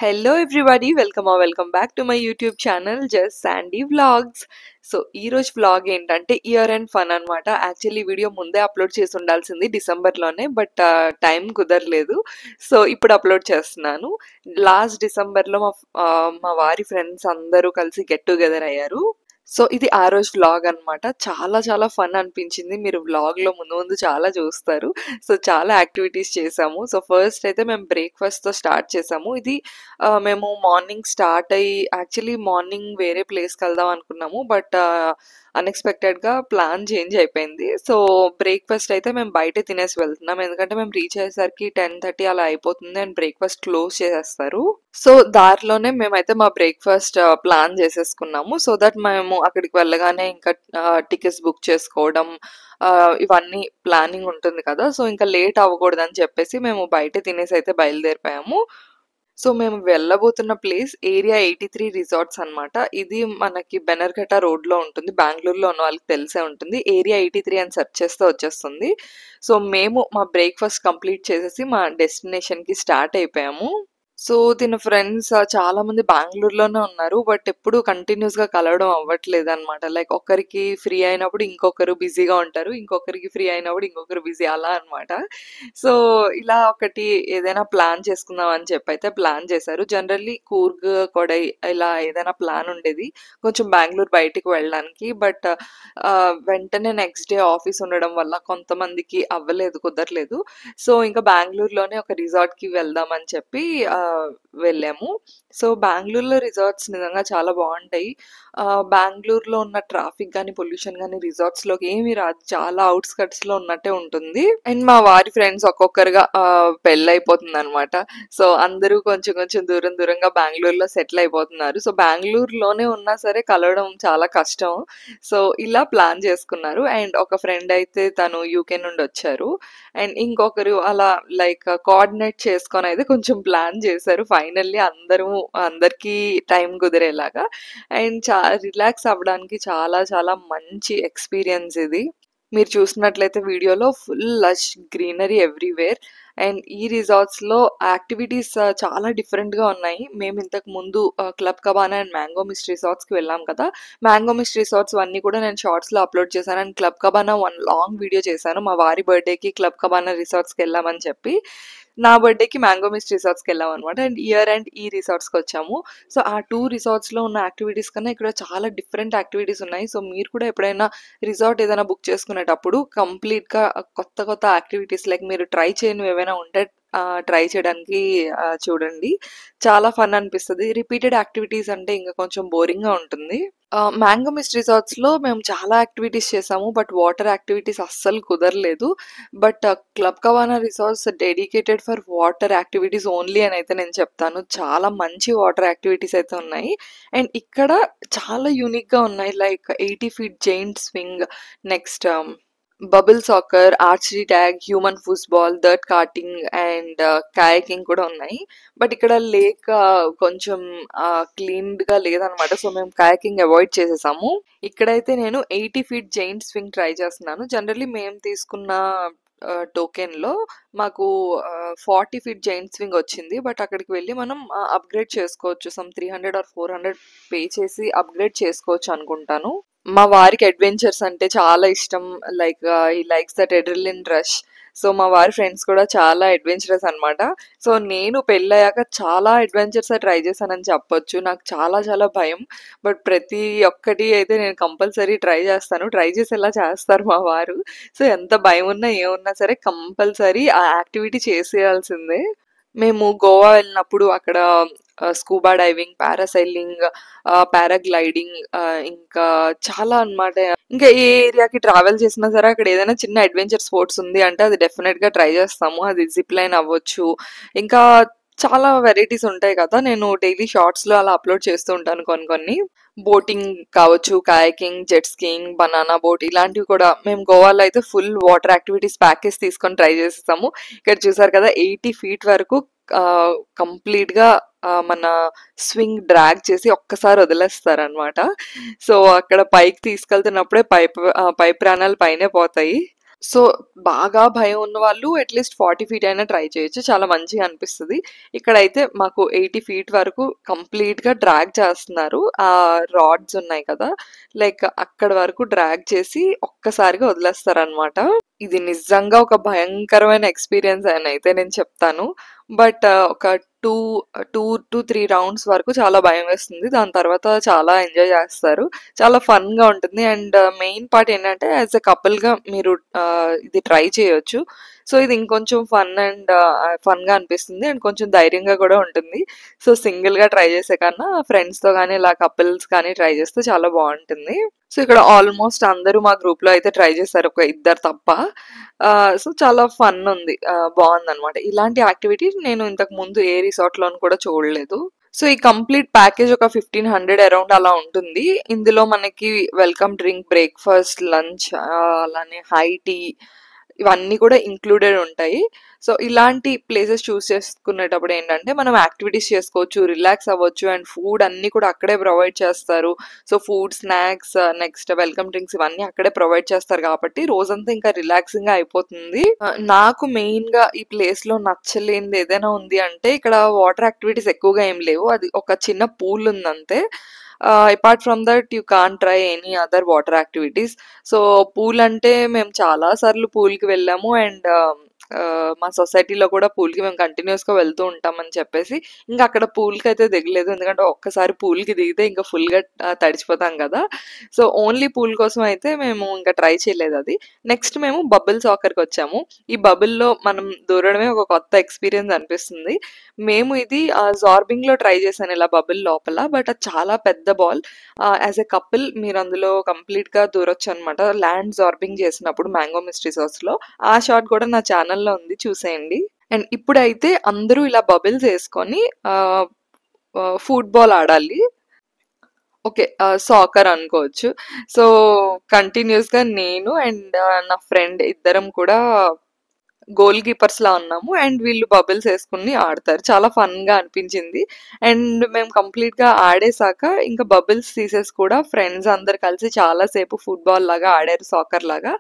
Hello everybody, welcome back to my YouTube channel Just Sandy Vlogs. So ఈ రోజు vlog ఏంటంటే year end fun అన్నమాట. Actually video ముందే upload చేసి ఉండాల్సింది డిసెంబర్లోనే, బట్ టైం కుదరలేదు. సో ఇప్పుడు అప్లోడ్ చేస్తున్నాను. లాస్ట్ డిసెంబర్లో మా వారి ఫ్రెండ్స్ అందరూ కలిసి గెట్ టుగెదర్ అయ్యారు. సో ఇది ఆ రోజు వ్లాగ్ అన్నమాట. చాలా చాలా ఫన్ అనిపించింది. మీరు వ్లాగ్లో ముందు ముందు చాలా చూస్తారు. సో చాలా యాక్టివిటీస్ చేసాము. సో ఫస్ట్ అయితే మేము బ్రేక్ఫాస్ట్తో స్టార్ట్ చేసాము. ఇది మేము మార్నింగ్ స్టార్ట్ అయ్యి యాక్చువల్లీ మార్నింగ్ వేరే ప్లేస్కి వెళ్దాం అనుకున్నాము, బట్ అన్ఎక్స్పెక్టెడ్గా ప్లాన్ చేంజ్ అయిపోయింది. సో బ్రేక్ఫాస్ట్ అయితే మేము బయట తినేసి వెళ్తున్నాం, ఎందుకంటే మేము రీచ్ అయ్యేసరికి 10:30 అలా అయిపోతుంది అండ్ బ్రేక్ఫాస్ట్ క్లోజ్ చేసేస్తారు. సో దారిలోనే మేమైతే మా బ్రేక్ఫాస్ట్ ప్లాన్ చేసేసుకున్నాము. సో దట్ మేము అక్కడికి వెళ్ళగానే ఇంకా టికెట్స్ బుక్ చేసుకోవడం ఇవన్నీ ప్లానింగ్ ఉంటుంది కదా. సో ఇంకా లేట్ అవ్వకూడదని చెప్పేసి మేము బయట తినేసి అయితే బయలుదేరిపోయాము. సో మేము వెళ్ళబోతున్న ప్లేస్ ఏరియా 83 రిసార్ట్స్ అన్నమాట. ఇది మనకి బెనర్ఘట్ట రోడ్లో ఉంటుంది. బెంగళూరులో ఉన్న వాళ్ళకి తెలిసే ఉంటుంది. ఏరియా 83 అని సెర్చ్ చేస్తే వచ్చేస్తుంది. సో మేము మా బ్రేక్ఫాస్ట్ కంప్లీట్ చేసేసి మా డెస్టినేషన్కి స్టార్ట్ అయిపోయాము. సో తిన ఫ్రెండ్స్ చాలా మంది బెంగళూరులోనే ఉన్నారు, బట్ ఎప్పుడు కంటిన్యూస్గా కలవడం అవ్వట్లేదు అనమాట. లైక్ ఒకరికి ఫ్రీ అయినప్పుడు ఇంకొకరు బిజీగా ఉంటారు, ఇంకొకరికి ఫ్రీ అయినప్పుడు ఇంకొకరు బిజీ, అలా అనమాట. సో ఇలా ఒకటి ఏదైనా ప్లాన్ చేసుకుందాం అని చెప్పి అయితే ప్లాన్ చేశారు. జనరల్లీ కూర్గ్ కొడై ఇలా ఏదైనా ప్లాన్ ఉండేది కొంచెం బెంగళూరు బయటికి వెళ్ళడానికి, బట్ వెంటనే నెక్స్ట్ డే ఆఫీస్ ఉండడం వల్ల కొంతమందికి అవ్వలేదు, కుదరలేదు. సో ఇంకా బెంగళూరులోనే ఒక రిసార్ట్కి వెళ్దామని చెప్పి వెళ్ళాము. సో బెంగళూరులో రిసార్ట్స్ నిజంగా చాలా బాగుంటాయి. బెంగళూరులో ఉన్న ట్రాఫిక్ కానీ పొల్యూషన్ కానీ రిసార్ట్స్లోకి ఏమీ రాదు, చాలా అవుట్స్కట్స్లో ఉన్నట్టే ఉంటుంది. అండ్ మా వారి ఫ్రెండ్స్ ఒక్కొక్కరుగా పెళ్ళైపోతుంది అనమాట. సో అందరూ కొంచెం కొంచెం దూరం దూరంగా బెంగళూరులో సెటిల్ అయిపోతున్నారు. సో బెంగళూరులోనే ఉన్నా సరే కలవడం చాలా కష్టం. సో ఇలా ప్లాన్ చేసుకున్నారు. అండ్ ఒక ఫ్రెండ్ అయితే తను యూకే నుండి వచ్చారు, అండ్ ఇంకొకరు అలా లైక్ కోఆర్డినేట్ చేసుకొని అయితే కొంచెం ప్లాన్ చేశారు. ఫైనల్లీ అందరికీ టైం కుదిరేలాగా అండ్ రిలాక్స్ అవ్వడానికి చాలా చాలా మంచి ఎక్స్పీరియన్స్ ఇది. మీరు చూసినట్లయితే వీడియోలో full lush greenery everywhere. And ఈ రిసార్ట్స్లో యాక్టివిటీస్ చాలా డిఫరెంట్గా ఉన్నాయి. మేము ఇంతకు ముందు club cabana and mango Mist రిసార్ట్స్కి వెళ్ళాం కదా. మ్యాంగో మిస్ట్ రిసార్ట్స్ అన్నీ కూడా నేను షార్ట్స్లో అప్లోడ్ చేశాను. And Club Cabana one long video చేశాను. మా వారి బర్త్డేకి క్లబ్ కబానా రిసార్ట్స్కి వెళ్ళామని చెప్పి, నా బర్త్డేకి మ్యాంగో మిస్ట్ రిసార్ట్స్కి వెళ్ళాం అనమాట. అండ్ ఇయర్ అండ్ ఈ రిసార్ట్స్కి వచ్చాము. సో ఆ 2 రిసార్ట్స్లో ఉన్న యాక్టివిటీస్ కన్నా ఇక్కడ చాలా డిఫరెంట్ యాక్టివిటీస్ ఉన్నాయి. సో మీరు కూడా ఎప్పుడైనా రిసార్ట్ ఏదైనా బుక్ చేసుకునేటప్పుడు కంప్లీట్గా కొత్త కొత్త యాక్టివిటీస్ లైక్ మీరు ట్రై చేయనివి ఏవైనా ఉంటే ట్రై చేయడానికి చూడండి. చాలా ఫన్ అనిపిస్తుంది. రిపీటెడ్ యాక్టివిటీస్ అంటే ఇంకా కొంచెం బోరింగ్గా ఉంటుంది. మ్యాంగో మిస్ట్ రిసార్ట్స్లో మేము చాలా యాక్టివిటీస్ చేసాము, బట్ వాటర్ యాక్టివిటీస్ అస్సలు కుదరలేదు. But Club Cabana resorts dedicated for water activities only అని అయితే నేను చెప్తాను. చాలా మంచి వాటర్ యాక్టివిటీస్ అయితే ఉన్నాయి. అండ్ ఇక్కడ చాలా యూనిక్గా ఉన్నాయి. Like 80 feet giant swing, next bubble soccer, archery tag, human football, dirt karting and kayaking కూడా ఉన్నాయి. బట్ ఇక్కడ లేక్ కొంచెం క్లీన్గా లేదనమాట. సో మేము కయాకింగ్ అవాయిడ్ చేసేసాము. ఇక్కడైతే నేను 80 feet జైంట్ స్వింగ్ ట్రై చేస్తున్నాను. జనరల్లీ మేము తీసుకున్న టోకెన్లో మాకు 40 feet జైంట్ స్వింగ్ వచ్చింది, బట్ అక్కడికి వెళ్ళి మనం అప్గ్రేడ్ చేసుకోవచ్చు. సమ్ 300 or 400 పే చేసి అప్గ్రేడ్ చేసుకోవచ్చు అనుకుంటాను. మా వారికి అడ్వెంచర్స్ అంటే చాలా ఇష్టం. లైక్ ఈ likes that adrenaline rush. So మా వారి ఫ్రెండ్స్ కూడా చాలా అడ్వెంచరస్ అనమాట. సో నేను పెళ్ళయ్యాక చాలా అడ్వెంచర్స్ ట్రై చేశానని చెప్పొచ్చు. నాకు చాలా చాలా భయం, బట్ ప్రతి ఒక్కటి అయితే నేను కంపల్సరీ ట్రై చేస్తాను. ట్రై చేసేలా చేస్తారు మా వారు. సో ఎంత భయం ఉన్నా ఏమున్నా సరే కంపల్సరీ ఆ యాక్టివిటీ చేసేయాల్సిందే. మేము గోవా వెళ్ళినప్పుడు అక్కడ స్కూబా డైవింగ్, పారాసైలింగ్, పారాగ్లైడింగ్, ఇంకా చాలా అనమాట. ఇంకా ఏ ఏరియాకి ట్రావెల్ చేసినా సరే అక్కడ ఏదైనా చిన్న అడ్వెంచర్ స్పోర్ట్స్ ఉంది అంటే అది డెఫినెట్గా ట్రై చేస్తాము. అది జిప్ లైన్ అవ్వచ్చు, ఇంకా చాలా వెరైటీస్ ఉంటాయి కదా. నేను డైలీ షార్ట్స్లో అలా అప్లోడ్ చేస్తూ ఉంటాను. కొన్ని బోటింగ్ కావచ్చు, kayaking, jet skiing, banana boat, ఇలాంటివి కూడా. మేము గోవాలో అయితే ఫుల్ వాటర్ యాక్టివిటీస్ ప్యాకేజ్ తీసుకొని ట్రై చేస్తాము. ఇక్కడ చూసారు కదా 80 feet వరకు కంప్లీట్గా మన స్వింగ్ డ్రాగ్ చేసి ఒక్కసారి వదిలేస్తారనమాట. సో అక్కడ పైకి తీసుకెళ్తున్నప్పుడే పై ప్రాణాలు పైనే పోతాయి. సో, బాగా భయం ఉన్నవాళ్ళు అట్‌లీస్ట్ 40 ఫీట్ అయినా ట్రై చేయొచ్చు. చాలా మంచిగా అనిపిస్తది. ఇక్కడైతే మాకు 80 ఫీట్ వరకు కంప్లీట్‌గా డ్రాగ్ చేస్తున్నారు. రాడ్స్ ఉన్నాయి కదా! లైక్ అక్కడి వరకు డ్రాగ్ చేసి ఒక్కసారిగా వదిలేస్తారనమాట. ఇది నిజంగా ఒక భయంకరమైన ఎక్స్‌పీరియన్స్ అనైతే నేను చెప్తాను. బట్ ఒక 2, 2-3 రౌండ్స్ వరకు చాలా భయమేస్తుంది. దాని తర్వాత చాలా ఎంజాయ్ చేస్తారు. చాలా ఫన్‌గా ఉంటుంది. అండ్ మెయిన్ పార్ట్ ఏంటంటే యాస్ ఎ కపుల్‌గా మీరు ఇది ట్రై చేయొచ్చు. సో, ఇది ఇంకొంచెం ఫన్‌గా అనిపిస్తుంది. అండ్ కొంచెం ధైర్యంగా కూడా ఉంటుంది. సో, సింగిల్‌గా ట్రై చేసే కన్నా ఫ్రెండ్స్‌తో గానీ, ఇలా కపుల్స్ కానీ ట్రై చేస్తే చాలా బావుంటుంది. సో, ఇక్కడ ఆల్మోస్ట్ అందరూ మా గ్రూప్‌లో అయితే ట్రై చేశారు. ఒక ఇద్దరు తప్ప. సో, చాలా ఫన్ ఉంది. బావుందనమాట. ఇలాంటి యాక్టివిటీ నేను ఇంతకు ముందు ఏ రిసార్ట్‌లోను కూడా చూడలేదు. సో, ఈ కంప్లీట్ ప్యాకేజ్ ఒక 1500 అరౌండ్ అలా ఉంటుంది. ఇందులో మనకి వెల్కమ్ డ్రింక్, బ్రేక్‌ఫాస్ట్, లంచ్ అలానే హై టీ ఇవన్నీ కూడా ఇంక్లూడెడ్ ఉంటాయి. సో, ఇలాంటి ప్లేసెస్ చూస్ చేసుకునేటప్పుడు ఏంటంటే మనం యాక్టివిటీస్ చేసుకోవచ్చు, రిలాక్స్ అవ్వచ్చు అండ్ ఫుడ్ అన్నీ కూడా అక్కడే ప్రొవైడ్ చేస్తారు. So, food, snacks, next welcome drinks ఇవన్నీ అక్కడే ప్రొవైడ్ చేస్తారు కాబట్టి రోజంతా ఇంకా రిలాక్సింగ్‌గా అయిపోతుంది. నాకు మెయిన్‌గా ఈ ప్లేస్‌లో నచ్చలేనిది ఏదైనా ఉంది అంటే ఇక్కడ వాటర్ యాక్టివిటీస్ ఎక్కువగా ఏం లేవు. అది ఒక చిన్న పూల్ ఉందంతే. Apart from that you can't try any other water activities. So, pool అంటే మేము చాలా సార్లు పూల్‌కి వెళ్ళాము. అండ్ మా సొసైటీలో కూడా పూల్‌కి మేము కంటిన్యూయస్‌గా వెళ్తూ ఉంటామని చెప్పేసి, ఇంక అక్కడ పూల్‌కైతే దిగలేదు. ఎందుకంటే ఒక్కసారి పూల్‌కి దిగితే ఇంక ఫుల్‌గా తడిచిపోతాం కదా! సో, ఓన్లీ పూల్ కోసం అయితే మేము ఇంక ట్రై చేయలేదది. నెక్స్ట్ మేము బబుల్ సాకర్‌కొచ్చాము. ఈ బబుల్‌లో మనం దూరడమే ఒక కొత్త ఎక్స్‌పీరియన్స్ అనిపిస్తుంది. మేము ఇది జార్బింగ్‌లో ట్రై చేశాను ఇలా బబుల్ లోపల. బట్ అది చాలా పెద్ద బాల్. యాస్ ఎ కపుల్ మీరు అందులో కంప్లీట్‌గా దూరొచ్చనమాట. ల్యాండ్ జార్బింగ్ చేసినప్పుడు మ్యాంగో మిస్ట్రీ సాస్‌లో. ఆ షాట్ కూడా నా ఛానెల్‌లో ఉంది చూసేయండి. అండ్ ఇప్పుడైతే అందరూ ఇలా బబుల్స్ యేసుకొని ఆహ్, ఫుట్‌బాల్ ఆడాలి. ఓకే. సాకర్ అనుకోవచ్చు. సో, కంటిన్యూయస్‌గా నేను అండ్ నా ఫ్రెండ్ ఇద్దరం కూడా గోల్ కీపర్స్‌లా ఉన్నాము. అండ్ వీళ్ళు బబుల్స్ యేసుకొని ఆడతారు. చాలా ఫన్‌గా అనిపించింది. అండ్ మేము కంప్లీట్‌గా ఆడేసాక ఇంకా బబుల్స్ తీసేసి కూడా ఫ్రెండ్స్ అందరూ కలిసి చాలా సేపు ఫుట్‌బాల్ లాగా ఆడారు. సాకర్ లాగా.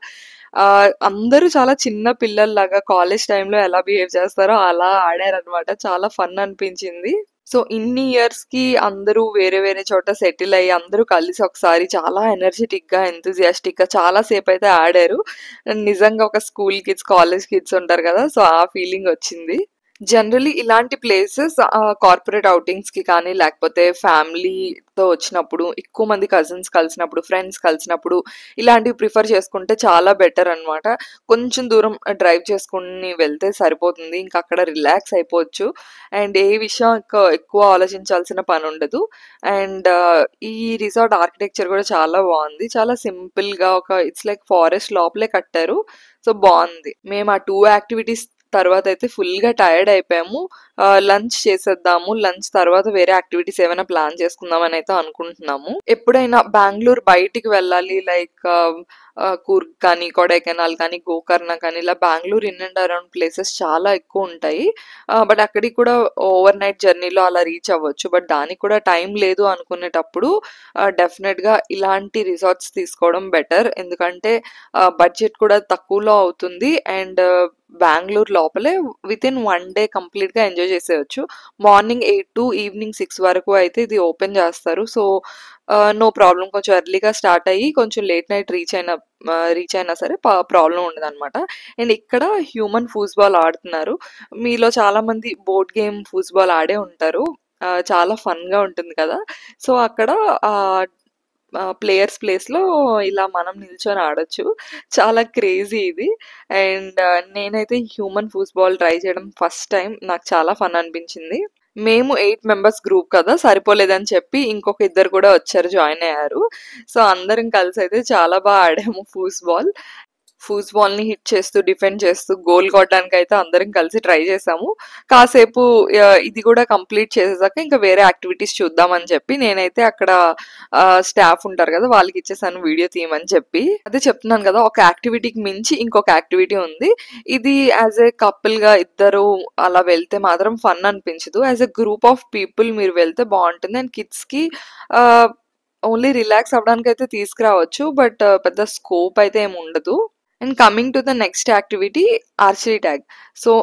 అందరూ చాలా చిన్న పిల్లల్లాగా కాలేజ్ టైమ్‌లో ఎలా బిహేవ్ చేస్తారో అలా ఆడారనమాట. చాలా ఫన్ అనిపించింది. సో, ఇన్ని ఇయర్స్‌కి అందరూ వేరే వేరే చోట సెటిల్ అయ్యి అందరూ కలిసి ఒకసారి చాలా ఎనర్జిటిక్‌గా, ఎంతూసియాస్టిక్‌గా చాలా సేపయితే ఆడారు. నిజంగా ఒక స్కూల్ కిడ్స్, కాలేజ్ కిడ్స్ ఉంటారు కదా! సో, ఆ ఫీలింగొచ్చింది. జనరల్లీ ఇలాంటి ప్లేసెస్ కార్పొరేట్ ఔటింగ్స్‌కి కానీ, లేకపోతే ఫ్యామిలీతో వచ్చినప్పుడు, ఎక్కువ మంది కజిన్స్ కలిసినప్పుడు, ఫ్రెండ్స్ కలిసినప్పుడు ఇలాంటివి ప్రిఫర్ చేసుకుంటే చాలా బెటర్ అనమాట. కొంచెం దూరం డ్రైవ్ చేసుకొని వెళ్తే సరిపోతుంది. ఇంక అక్కడ రిలాక్స్ అయిపోవచ్చు. అండ్ ఏ విషయం ఎక్కువ ఆలోచించాల్సిన పనుండదు. అండ్ ఈ రిసార్ట్ ఆర్కిటెక్చర్ కూడా చాలా బావుంది. చాలా సింపుల్‌గా ఇట్స్ లైక్ ఫారెస్ట్ లోపలే కట్టారు. సో, బావుంది. మేము ఆ 2 యాక్టివిటీస్ తర్వాతయితే ఫుల్‌గా టైర్డ్ అయిపోయాము. లంచ్ చేసేద్దాము. లంచ్ తర్వాత వేరే యాక్టివిటీస్ ఏమైనా ప్లాన్ చేసుకుందామనయితే అనుకుంటున్నాము. ఎప్పుడైనా బెంగుళూరు బయటికి వెళ్ళాలి లైక్ కూర్గ్ కానీ, కొడైకెనాల్ కానీ, గోకర్ణ కానీ ఇలా Bengaluru in and around places చాలా ఎక్కువుంటాయి. బట్ అక్కడికి కూడా ఓవర్ నైట్ జర్నీలో అలా రీచ్ అవ్వచ్చు. బట్ దానికి కూడా టైం లేదు అనుకునేటప్పుడు డెఫినెట్‌గా ఇలాంటి రిసార్ట్స్ తీసుకోవడం బెటర్. ఎందుకంటే బడ్జెట్ కూడా తక్కువలో అవుతుంది. అండ్ బెంగుళూరు లోపలే వితిన్ 1 డే కంప్లీట్‌గా ఎంజాయ్ చేసేయొచ్చు. మార్నింగ్ 8 టు ఈవినింగ్ 6 వరకు అయితే ఇది ఓపెన్ చేస్తారు. So, no problem. కొంచెం ఎర్లీగా స్టార్ట్ అయ్యి కొంచెం లేట్ నైట్ రీచ్ అయినా సరే ప్రాబ్లమ్ ఉండదనమాట. అండ్ ఇక్కడ హ్యూమన్ ఫూస్బాల్ ఆడుతున్నారు. మీలో చాలామంది బోర్డ్ గేమ్ ఫూస్బాల్ ఆడే ఉంటారు. చాలా ఫన్‌గా ఉంటుంది కదా! సో, అక్కడ ఆహ్, ప్లేయర్స్ ప్లేస్‌లో ఇలా మనం నిల్చొని ఆడొచ్చు. చాలా క్రేజీ ఇది. అండ్ నేనైతే హ్యూమన్ ఫూస్బాల్ ట్రై చేయడం ఫస్ట్ టైమ్. నాకు చాలా ఫన్ అనిపించింది. మేము 8 మెంబర్స్ గ్రూప్ కదా! సరిపోలేదని చెప్పి ఇంకొక ఇద్దరు కూడా వచ్చారు, జాయిన్ అయ్యారు. సో, అందరం కలిసైతే చాలా ఆడాము ఫూస్బాల్. ఫూస్బాల్‌ని హిట్ చేస్తూ, డిఫెండ్ చేస్తూ, గోల్ కొట్టడానికైతే అందరం కలిసి ట్రై చేశాము. కాసేపు ఇది కూడా కంప్లీట్ చేసేసాక ఇంకా వేరే యాక్టివిటీస్ చూద్దామని చెప్పి నేనైతే అక్కడ స్టాఫ్ ఉంటారు కదా! వాళ్ళకిచ్చేసాను వీడియో తీయమని చెప్పి. అదే చెప్తున్నాను కదా! ఒక యాక్టివిటీకి మించి ఇంకొక యాక్టివిటీ ఉంది. ఇది యాస్ ఎ కపుల్‌గా ఇద్దరు అలా వెళ్తే మాత్రం ఫన్ అనిపించదు. As a group of people మీరు వెళ్తే బావుంటుంది. అండ్ కిడ్స్‌కి ఆహ్, ఓన్లీ రిలాక్స్ అవ్వడానికైతే తీసుకురావచ్చు. బట్ పెద్ద స్కోప్ అయితే ఏమి ఉండదు. And coming to the next activity archery tag. So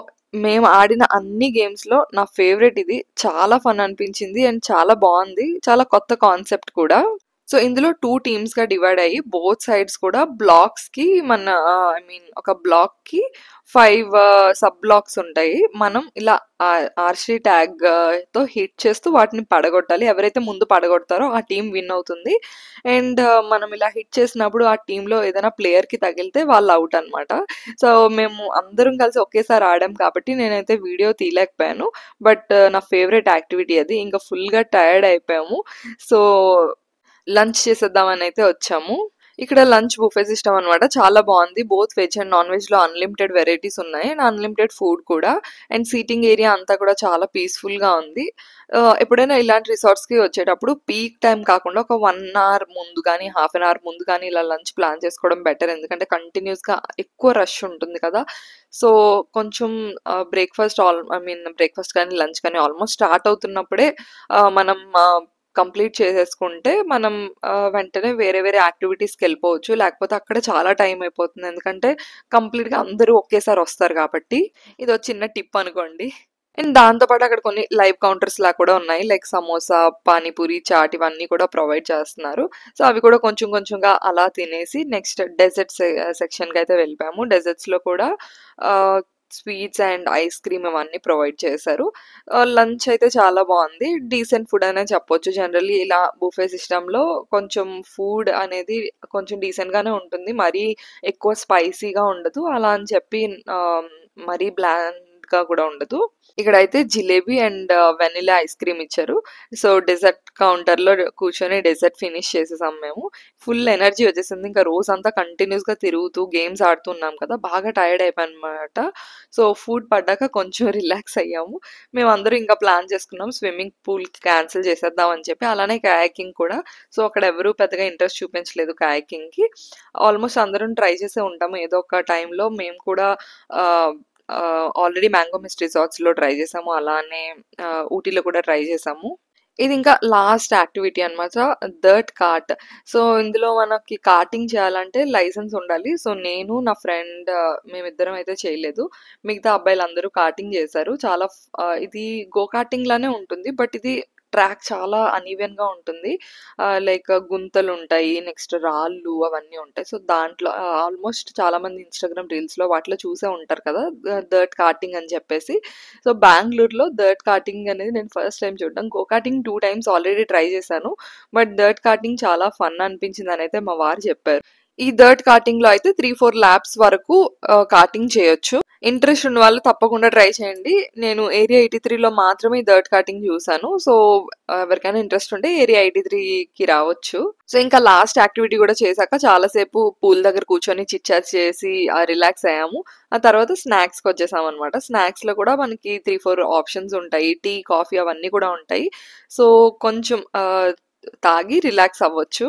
మేము ఆడిన అన్ని గేమ్స్‌లో నా ఫేవరెట్ ఇది. చాలా ఫన్ అనిపించింది అండ్ చాలా బావుంది. చాలా కొత్త కాన్సెప్ట్ కూడా. సో ఇందులో 2 టీమ్స్‌గా డివైడ్ అయ్యి బోత్ సైడ్స్ కూడా బ్లాక్స్‌కి మన ఐ మీన్ ఒక బ్లాక్‌కి 5 సబ్ బ్లాక్స్ ఉంటాయి. మనం ఇలా ఆర్చరీ ట్యాగ్ తో హిట్ చేస్తూ వాటిని పడగొట్టాలి. ఎవరైతే ముందు పడగొడతారో ఆ టీమ్ విన్ అవుతుంది. అండ్ మనం ఇలా హిట్ చేసినప్పుడు ఆ టీమ్‌లో ఏదైనా ప్లేయర్‌కి తగిలితే వాళ్ళు ఔట్ అన్నమాట. సో మేము అందరం కలిసి ఒకేసారి ఆడాం కాబట్టి నేనైతే వీడియో తీయలేకపోయాను. బట్ నా ఫేవరెట్ యాక్టివిటీ అది. ఇంకా ఫుల్‌గా టైర్డ్ అయిపోయాము. సో లంచ్ చేసేద్దామని అయితే వచ్చాము. ఇక్కడ లంచ్ బుఫే సిస్టమ్ అనమాట. చాలా బాగుంది. Both veg and non veg లో అన్లిమిటెడ్ వెరైటీస్ ఉన్నాయి అండ్ అన్లిమిటెడ్ ఫుడ్ కూడా. అండ్ సీటింగ్ ఏరియా అంతా కూడా చాలా పీస్ఫుల్ గా ఉంది. ఎప్పుడైనా ఇలాంటి రిసార్ట్స్ కి వచ్చేటప్పుడు పీక్ టైం కాకుండా ఒక 1 అవర్ ముందు కానీ హాఫ్ అన్ అవర్ ముందు కానీ ఇలా లంచ్ ప్లాన్ చేసుకోవడం బెటర్. ఎందుకంటే కంటిన్యూస్ గా ఎక్కువ రష్ ఉంటుంది కదా. సో కొంచెం బ్రేక్ఫాస్ట్ బ్రేక్ఫాస్ట్ కానీ లంచ్ కానీ ఆల్మోస్ట్ స్టార్ట్ అవుతున్నప్పుడే మనం కంప్లీట్ చేసేసుకుంటే మనం వెంటనే వేరే వేరే యాక్టివిటీస్కి వెళ్ళిపోవచ్చు. లేకపోతే అక్కడ చాలా టైం అయిపోతుంది. ఎందుకంటే కంప్లీట్గా అందరూ ఒకేసారి వస్తారు కాబట్టి. ఇది ఒక చిన్న టిప్ అనుకోండి. అండ్ దాంతోపాటు అక్కడ కొన్ని లైవ్ కౌంటర్స్ లా కూడా ఉన్నాయి. లైక్ సమోసా, పానీపూరి, చాట్ ఇవన్నీ కూడా ప్రొవైడ్ చేస్తున్నారు. సో అవి కూడా కొంచెం కొంచెంగా అలా తినేసి నెక్స్ట్ డెజర్ట్ సెక్షన్కి అయితే వెళ్ళిపోయాము. డెజర్ట్స్లో కూడా స్వీట్స్ అండ్ ఐస్ క్రీమ్ ఇవన్నీ ప్రొవైడ్ చేశారు. లంచ్ అయితే చాలా బాగుంది. డీసెంట్ ఫుడ్ అనే చెప్పొచ్చు. జనరల్లీ ఇలా బుఫే సిస్టంలో కొంచెం ఫుడ్ అనేది కొంచెం డీసెంట్గానే ఉంటుంది. మరీ ఎక్కువ స్పైసీగా ఉండదు. అలా అని చెప్పి మరీ బ్లాండ్గా కూడా ఉండదు. ఇక్కడైతే jalebi and vanilla ice cream ఇచ్చారు. సో డెజర్ట్ కౌంటర్లో కూర్చొని డెజర్ట్ ఫినిష్ చేసేసాం మేము. ఫుల్ ఎనర్జీ వచ్చేసింది. ఇంకా రోజంతా కంటిన్యూస్గా తిరుగుతూ గేమ్స్ ఆడుతున్నాం కదా, బాగా టైర్డ్ అయిపోయాను అనమాట. సో ఫుడ్ పడ్డాక కొంచెం రిలాక్స్ అయ్యాము. మేము అందరూ ఇంకా ప్లాన్ చేసుకున్నాం స్విమ్మింగ్ పూల్ క్యాన్సిల్ చేసేద్దాం అని చెప్పి. అలానే కయాకింగ్ కూడా. సో అక్కడ ఎవరూ పెద్దగా ఇంట్రెస్ట్ చూపించలేదు కయాకింగ్కి. ఆల్మోస్ట్ అందరం ట్రై చేసే ఉంటాము ఏదో ఒక టైంలో. మేము కూడా ఆల్రెడీ మ్యాంగో మిస్ట్ రిసార్ట్స్లో ట్రై చేసాము. అలానే ఊటీలో కూడా ట్రై చేసాము. ఇది ఇంకా లాస్ట్ యాక్టివిటీ అనమాట, దర్ట్ కార్ట్. సో ఇందులో మనకి కార్టింగ్ చేయాలంటే లైసెన్స్ ఉండాలి. సో నేను నా ఫ్రెండ్ మేమిద్దరం అయితే చేయలేదు. మిగతా అబ్బాయిలు అందరూ కార్టింగ్ చేశారు. చాలా ఇది గో కార్టింగ్ లానే ఉంటుంది. బట్ ఇది ట్రాక్ చాలా అన్ఈవెన్ గా ఉంటుంది. లైక్ గుంతలు ఉంటాయి, నెక్స్ట్ రాళ్ళు అవన్నీ ఉంటాయి. సో దాంట్లో ఆల్మోస్ట్ చాలా మంది ఇన్స్టాగ్రామ్ రీల్స్ లో వాటిలో చూసే ఉంటారు కదా దర్ట్ కార్టింగ్ అని చెప్పేసి. సో బెంగళూరులో దర్ట్ కార్టింగ్ అనేది నేను ఫస్ట్ టైం చూడడం. Go karting 2 times already try చేశాను. బట్ దర్ట్ కార్టింగ్ చాలా ఫన్ అనిపించింది అని అయితే మా వారు చెప్పారు. ఈ దర్ట్ కార్టింగ్ లో అయితే 3-4 ల్యాబ్స్ వరకు కార్టింగ్ చేయొచ్చు. ఇంట్రెస్ట్ ఉన్న వాళ్ళు తప్పకుండా ట్రై చేయండి. నేను ఏరియా 83లో మాత్రమే దర్ట్ కార్టింగ్ చూసాను. సో ఎవరికైనా ఇంట్రెస్ట్ ఉంటే ఏరియా 83కి రావచ్చు. సో ఇంకా లాస్ట్ యాక్టివిటీ కూడా చేశాక చాలాసేపు పూల్ దగ్గర కూర్చొని చిట్ చాట్ చేసి రిలాక్స్ అయ్యాము. ఆ తర్వాత స్నాక్స్కి వచ్చేసాం అనమాట. స్నాక్స్లో కూడా మనకి 3-4 ఆప్షన్స్ ఉంటాయి. టీ, కాఫీ అవన్నీ కూడా ఉంటాయి. సో కొంచెం తాగి రిలాక్స్ అవ్వచ్చు.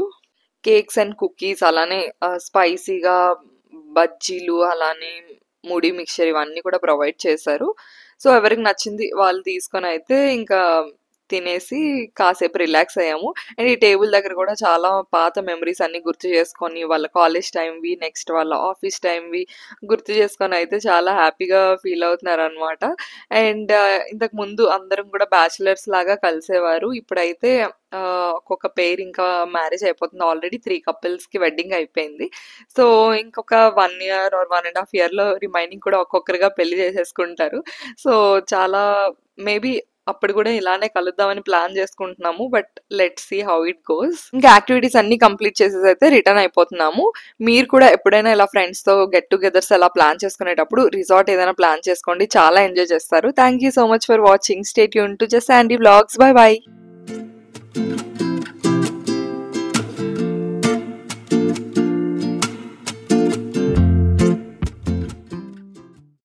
కేక్స్ అండ్ కుకీస్, అలానే స్పైసీగా బజ్జీలు, అలానే ముడి మిక్చర్ ఇవన్నీ కూడా ప్రొవైడ్ చేశారు. సో ఎవరికి నచ్చింది వాళ్ళు తీసుకొని అయితే ఇంకా తినేసి కాసేపు రిలాక్స్ అయ్యాము. అండ్ ఈ టేబుల్ దగ్గర కూడా చాలా పాత మెమరీస్ అన్ని గుర్తు చేసుకొని వాళ్ళ కాలేజ్ టైంవి, నెక్స్ట్ వాళ్ళ ఆఫీస్ టైంవి గుర్తు చేసుకొని అయితే చాలా హ్యాపీగా ఫీల్ అవుతున్నారు అనమాట. అండ్ ఇంతకు ముందు అందరం కూడా బ్యాచులర్స్ లాగా కలిసేవారు. ఇప్పుడైతే ఒక్కొక్క పేరు ఇంకా మ్యారేజ్ అయిపోతుంది. ఆల్రెడీ 3 కపుల్స్కి వెడ్డింగ్ అయిపోయింది. సో ఇంకొక 1 ఇయర్ ఆర్ 1.5 ఇయర్లో రిమైనింగ్ కూడా ఒక్కొక్కరుగా పెళ్లి చేసేసుకుంటారు. సో చాలా మేబీ అప్పుడు కూడా ఇలానే కలుద్దామని ప్లాన్ చేసుకుంటున్నాము. But let's see how it goes. ఇంకా యాక్టివిటీస్ అన్ని కంప్లీట్ చేసేసి అయితే రిటర్న్ అయిపోతున్నాము. మీరు కూడా ఎప్పుడైనా ఇలా ఫ్రెండ్స్ తో గెట్ టుగెదర్స్ అలా ప్లాన్ చేసుకునేటప్పుడు రిసార్ట్ ఏదైనా ప్లాన్ చేసుకోండి. చాలా ఎంజాయ్ చేస్తారు. Thank you so much for watching. Stay tune to just Sandy vlogs. By by.